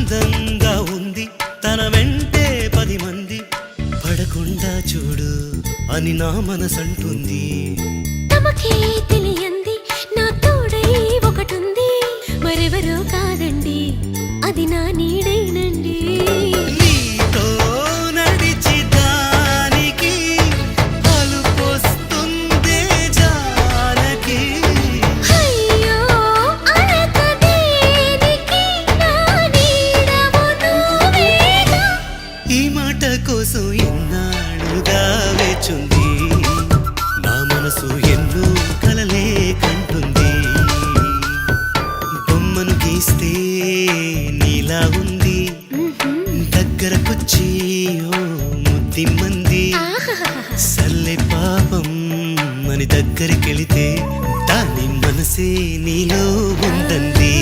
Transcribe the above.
అందంగా ఉంది తన వెంటే 10 మంది పడకుండా చూడు అని నా మనసంటుంది. తమకే తెలియంది నా తోడై ఒకటుంది, మరెవరో కాదండి అది నా నీడైనండి. నీతో నడిచి దానికి అలుపొస్తుందే జానకి. అయ్యో అనక దేనికి నా నీడవు నువ్వేగా. ఈ మాట కోసం ఎన్నాళ్ళుగా వేచుంది నా మనసు ఎన్నో కలలే కంటుంది. బొమ్మను గీస్తే నీలా ఉంది దగ్గరకొచ్చి ఓ ముద్దిమ్మంది. సల్లే పాపం అని దగ్గరికెళితే దాని మనసే నీలో ఉందంది.